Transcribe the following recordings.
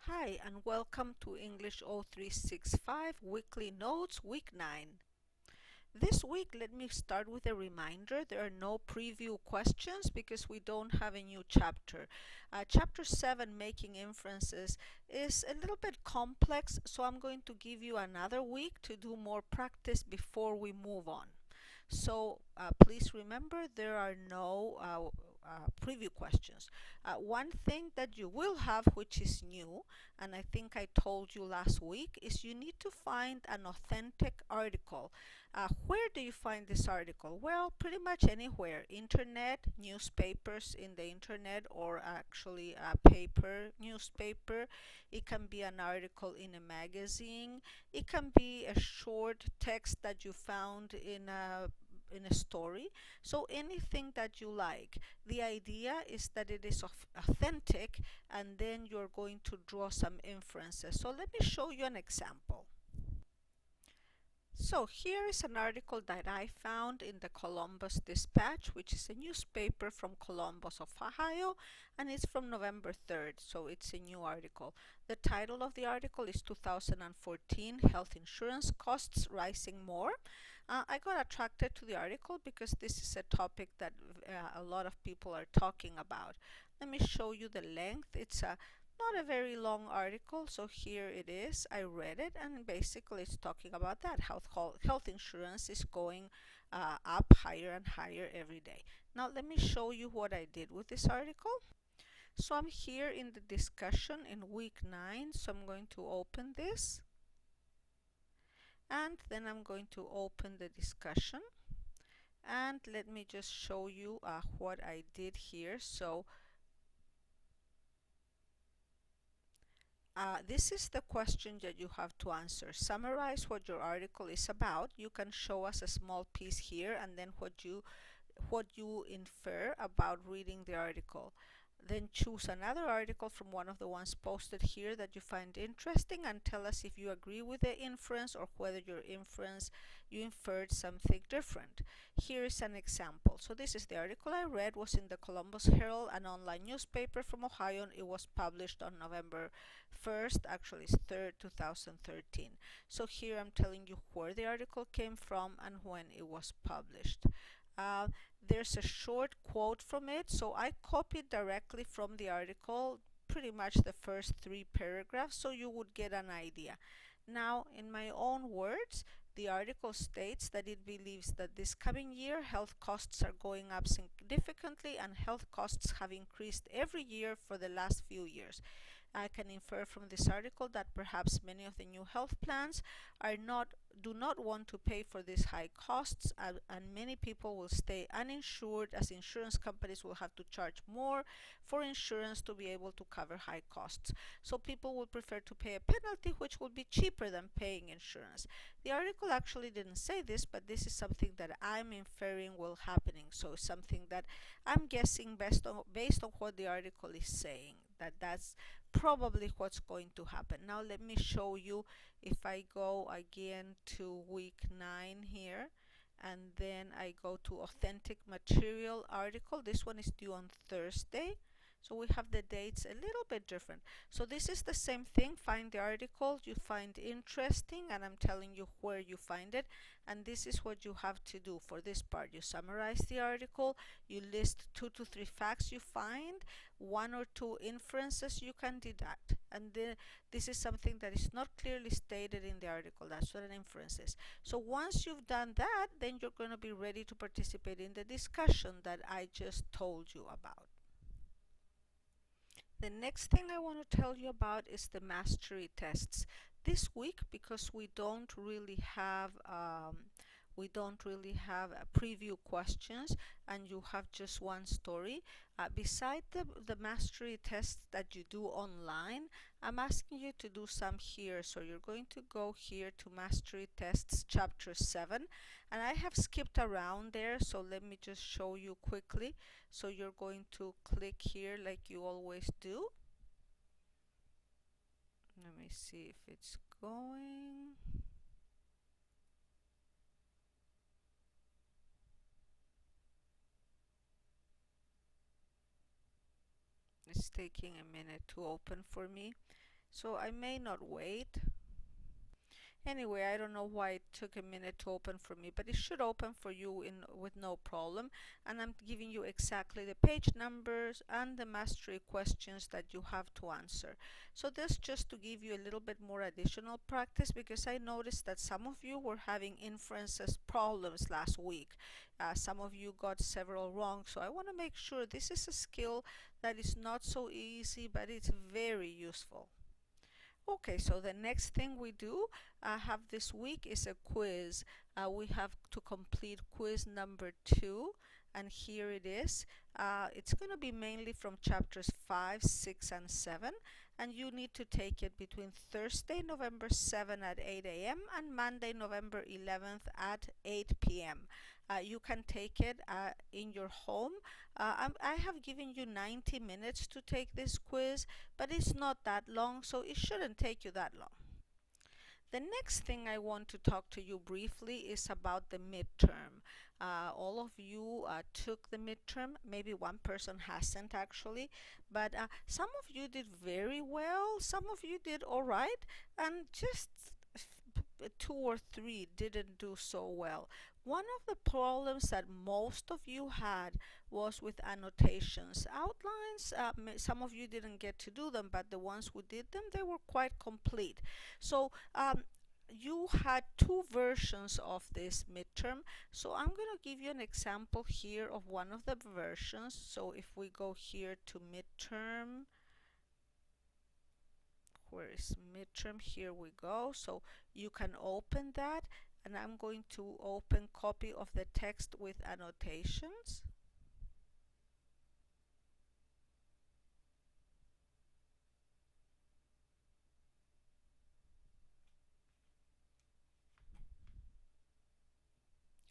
Hi, and welcome to English 0365 Weekly Notes, Week 9. This week, let me start with a reminder. There are no preview questions because we don't have a new chapter. Chapter 7, Making Inferences, is a little bit complex, so I'm going to give you another week to do more practice before we move on. So please remember there are no preview questions. One thing that you will have, which is new, and I think I told you last week, is you need to find an authentic article. Where do you find this article? Well, pretty much anywhere. Internet, newspapers in the internet, or actually a paper newspaper. It can be an article in a magazine. It can be a short text that you found in a story. So anything that you like. The idea is that it is authentic, and then you're going to draw some inferences. So let me show you an example. So here is an article that I found in the Columbus Dispatch, which is a newspaper from Columbus, Ohio, and it's from November 3rd, so it's a new article. The title of the article is 2014 Health Insurance Costs Rising More. I got attracted to the article because this is a topic that a lot of people are talking about. Let me show you the length. It's not a very long article, so here it is. I read it, and basically it's talking about that health insurance is going up higher and higher every day. Now let me show you what I did with this article. So I'm here in the discussion in week 9, so I'm going to open this, and then I'm going to open the discussion, and let me just show you what I did here. So this is the question that you have to answer. Summarize what your article is about. You can show us a small piece here, and then what you infer about reading the article. Then choose another article from one of the ones posted here that you find interesting, and tell us if you agree with the inference or whether you inferred something different. Here is an example. So this is the article I read, was in the Columbus Herald, an online newspaper from Ohio. It was published on November 1st, actually it's 3rd, 2013. So here I'm telling you where the article came from and when it was published. Uh, there's a short quote from it, so I copied directly from the article pretty much the first 3 paragraphs, so you would get an idea. Now, in my own words, the article states that it believes that this coming year health costs are going up significantly, and health costs have increased every year for the last few years. I can infer from this article that perhaps many of the new health plans do not want to pay for these high costs, and many people will stay uninsured, as insurance companies will have to charge more for insurance to be able to cover high costs. So people will prefer to pay a penalty, which will be cheaper than paying insurance. The article actually didn't say this, but this is something that I'm inferring will happening. So something that I'm guessing based on what the article is saying, that's probably what's going to happen. Now let me show you. If I go again to week 9 here, and then I go to authentic material article, this one is due on Thursday, so we have the dates a little bit different. So this is the same thing. Find the article you find interesting, and I'm telling you where you find it, and this is what you have to do for this part. You summarize the article, you list 2 to 3 facts you find, 1 or 2 inferences you can deduct, and this is something that is not clearly stated in the article. That's what an inference is. So once you've done that, then you're going to be ready to participate in the discussion that I just told you about. The next thing I want to tell you about is the mastery tests. This week, because we don't really have preview questions, and you have just one story. Beside the mastery tests that you do online, I'm asking you to do some here. So you're going to go here to Mastery Tests Chapter 7, and I have skipped around there, so let me just show you quickly. So you're going to click here like you always do. Let me see if it's going. It's taking a minute to open for me. So I may not wait. Anyway, I don't know why it took a minute to open for me, but it should open for you with no problem. And I'm giving you exactly the page numbers and the mastery questions that you have to answer. So this just to give you a little bit more additional practice, because I noticed that some of you were having inferences problems last week. Some of you got several wrong. So I want to make sure this is a skill that is not so easy, but it's very useful. Okay, so the next thing we do have this week is a quiz. We have to complete quiz number 2, and here it is. It's going to be mainly from chapters 5, 6, and 7, and you need to take it between Thursday, November 7 at 8 a.m. and Monday, November 11th at 8 p.m. You can take it in your home. I have given you 90 minutes to take this quiz, but it's not that long, so it shouldn't take you that long. The next thing I want to talk to you briefly is about the midterm. All of you took the midterm. Maybe one person hasn't actually, but some of you did very well. Some of you did all right, and just 2 or 3 didn't do so well. One of the problems that most of you had was with annotations. Outlines, some of you didn't get to do them, but the ones who did them, they were quite complete. So you had 2 versions of this midterm. So I'm going to give you an example here of one of the versions. So if we go here to midterm, where is midterm? Here we go. So you can open that, and I'm going to open copy of the text with annotations.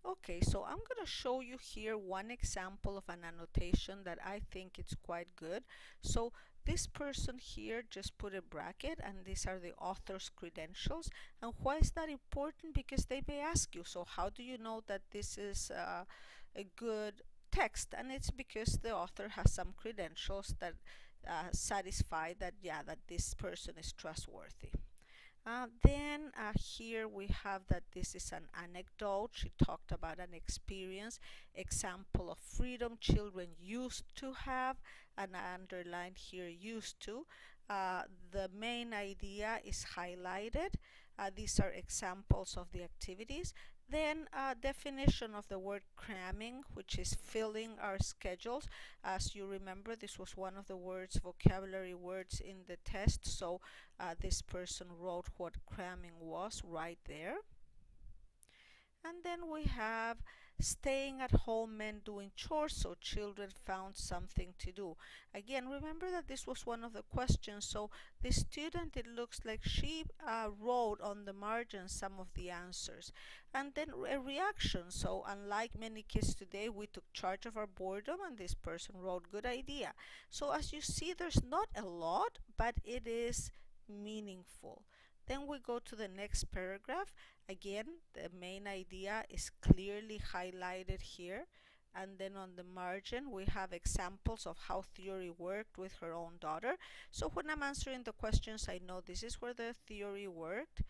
Okay, so I'm going to show you here one example of an annotation that I think it's quite good. So this person here just put a bracket, and these are the author's credentials. And why is that important? Because they may ask you, so how do you know that this is a good text? And it's because the author has some credentials that satisfy that, yeah, that this person is trustworthy. Then here we have that this is an anecdote. She talked about an experience, example of freedom children used to have, and I underlined here used to. The main idea is highlighted. These are examples of the activities. Then definition of the word cramming, which is filling our schedules. As you remember, this was one of the vocabulary words in the test, so this person wrote what cramming was right there. And then we have staying at home meant doing chores, so children found something to do. Again, remember that this was one of the questions, so the student, it looks like she wrote on the margin some of the answers. And then a reaction, so unlike many kids today, we took charge of our boredom, and this person wrote good idea. So as you see, there's not a lot, but it is meaningful. Then we go to the next paragraph. Again, the main idea is clearly highlighted here. And then on the margin, we have examples of how theory worked with her own daughter. So when I'm answering the questions, I know this is where the theory worked.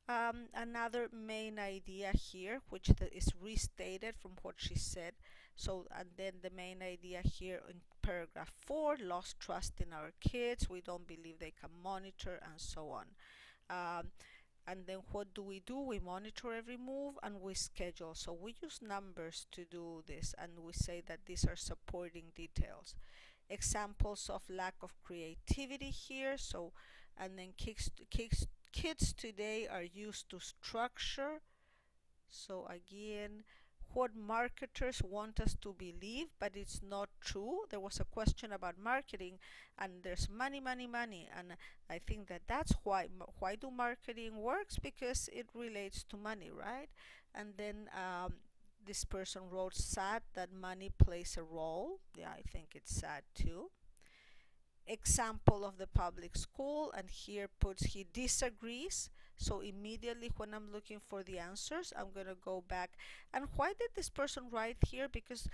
Another main idea here, which is restated from what she said. So, and then the main idea here in paragraph 4, lost trust in our kids. We don't believe they can monitor, and so on. And then what do? We monitor every move, and we schedule. So we use numbers to do this, and we say that these are supporting details. Examples of lack of creativity here. So, and then kids today are used to structure. So again, what marketers want us to believe, but it's not true. There was a question about marketing, and there's money, money, money, and I think that that's why do marketing works, because it relates to money, right? And then this person wrote sad that money plays a role. Yeah, I think it's sad too. Example of the public school, and here puts he disagrees So immediately when I'm looking for the answers, I'm going to go back. And why did this person write here? Because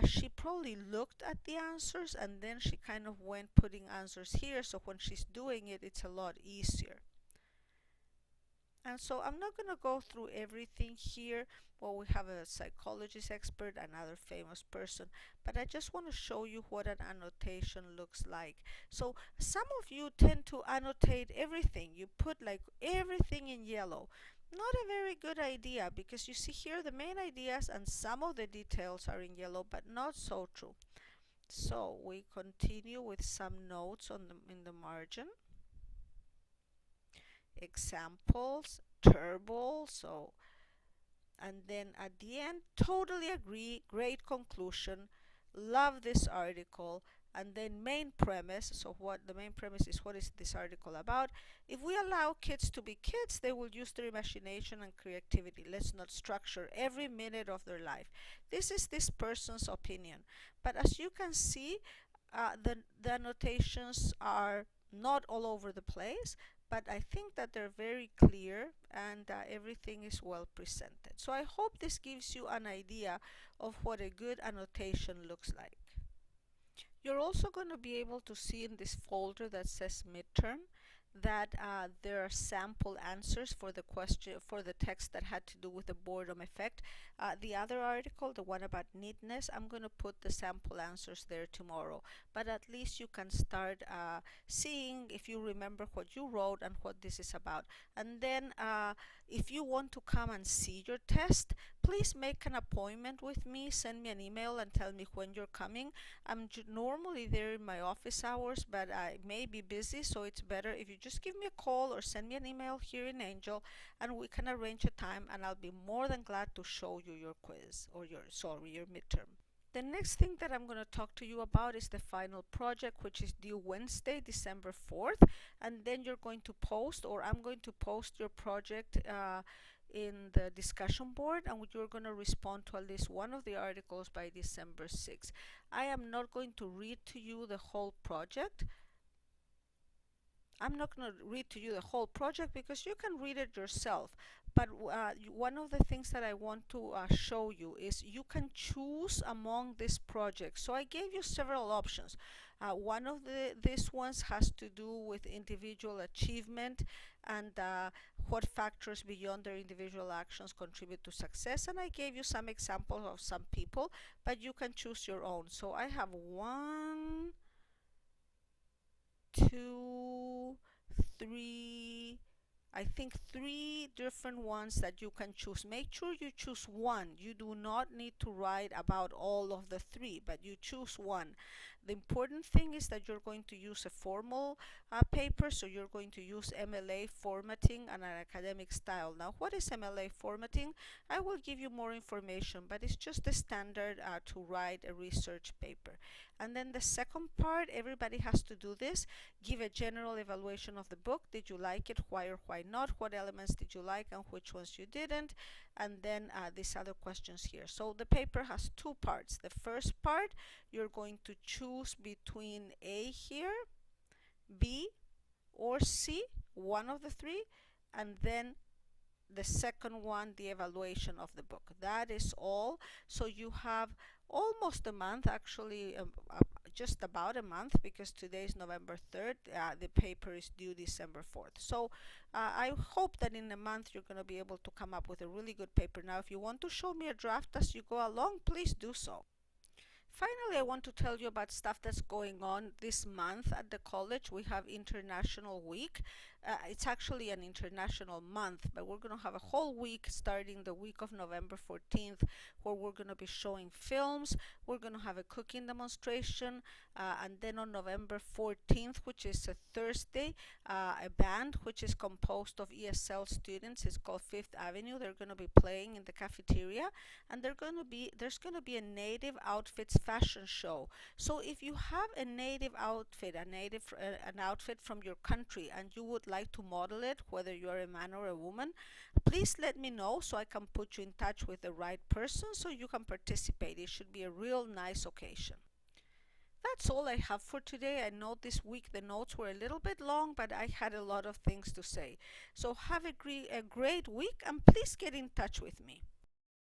she probably looked at the answers and then she kind of went putting answers here. So when she's doing it, it's a lot easier. And so I'm not going to go through everything here. Well, we have a psychologist expert, another famous person, but I just want to show you what an annotation looks like. So some of you tend to annotate everything. You put like everything in yellow. Not a very good idea, because you see here the main ideas and some of the details are in yellow, but not so true. So we continue with some notes on in the margin. Examples, turbo, so, and then at the end, totally agree, great conclusion, love this article, and then main premise. So what the main premise is, what is this article about? If we allow kids to be kids, they will use their imagination and creativity. Let's not structure every minute of their life. This is this person's opinion. But as you can see, the annotations are not all over the place, but I think that they're very clear and everything is well presented. So I hope this gives you an idea of what a good annotation looks like. You're also going to be able to see in this folder that says midterm that there are sample answers for the question, for the text that had to do with the boredom effect. The other article, the one about neatness, I'm going to put the sample answers there tomorrow, but at least you can start seeing if you remember what you wrote and what this is about. And then if you want to come and see your test, please make an appointment with me. Send me an email and tell me when you're coming. I'm normally there in my office hours, but I may be busy, so it's better if you just give me a call or send me an email here in Angel, and we can arrange a time, and I'll be more than glad to show you your quiz, or your midterm. The next thing that I'm going to talk to you about is the final project, which is due Wednesday, December 4th, and then you're going to post, or I'm going to post your project in the discussion board, and you're going to respond to at least one of the articles by December 6th. I am not going to read to you the whole project. I'm not going to read to you the whole project because you can read it yourself. But one of the things that I want to show you is you can choose among these projects. So I gave you several options. One of these ones has to do with individual achievement and what factors beyond their individual actions contribute to success. And I gave you some examples of some people, but you can choose your own. So I have 1, 2, 3, I think 3 different ones that you can choose. Make sure you choose one. You do not need to write about all of the 3, but you choose one. The important thing is that you're going to use a formal paper, so you're going to use MLA formatting and an academic style. Now, what is MLA formatting? I will give you more information, but it's just the standard to write a research paper. And then the second part, everybody has to do this. Give a general evaluation of the book. Did you like it? Why or why not? What elements did you like and which ones you didn't? And then these other questions here. So the paper has 2 parts. The first part, you're going to choose between A here, B, or C, one of the 3, and then the second one, the evaluation of the book. That is all. So you have almost a month, actually just about a month, because today is November 3rd. The paper is due December 4th. So I hope that in a month you're going to be able to come up with a really good paper. Now, if you want to show me a draft as you go along, please do so. Finally, I want to tell you about stuff that's going on this month at the college. We have International Week. It's actually an international month, but we're going to have a whole week starting the week of November 14th, where we're going to be showing films. We're going to have a cooking demonstration, and then on November 14th, which is a Thursday, a band which is composed of ESL students. It's called Fifth Avenue. They're going to be playing in the cafeteria, and there's going to be a native outfits fashion show. So if you have a native outfit, an outfit from your country, and you would like to model it, whether you're a man or a woman, please let me know so I can put you in touch with the right person so you can participate. It should be a real nice occasion. that's all I have for today. I know this week the notes were a little bit long, but I had a lot of things to say. So have a great week, and please get in touch with me.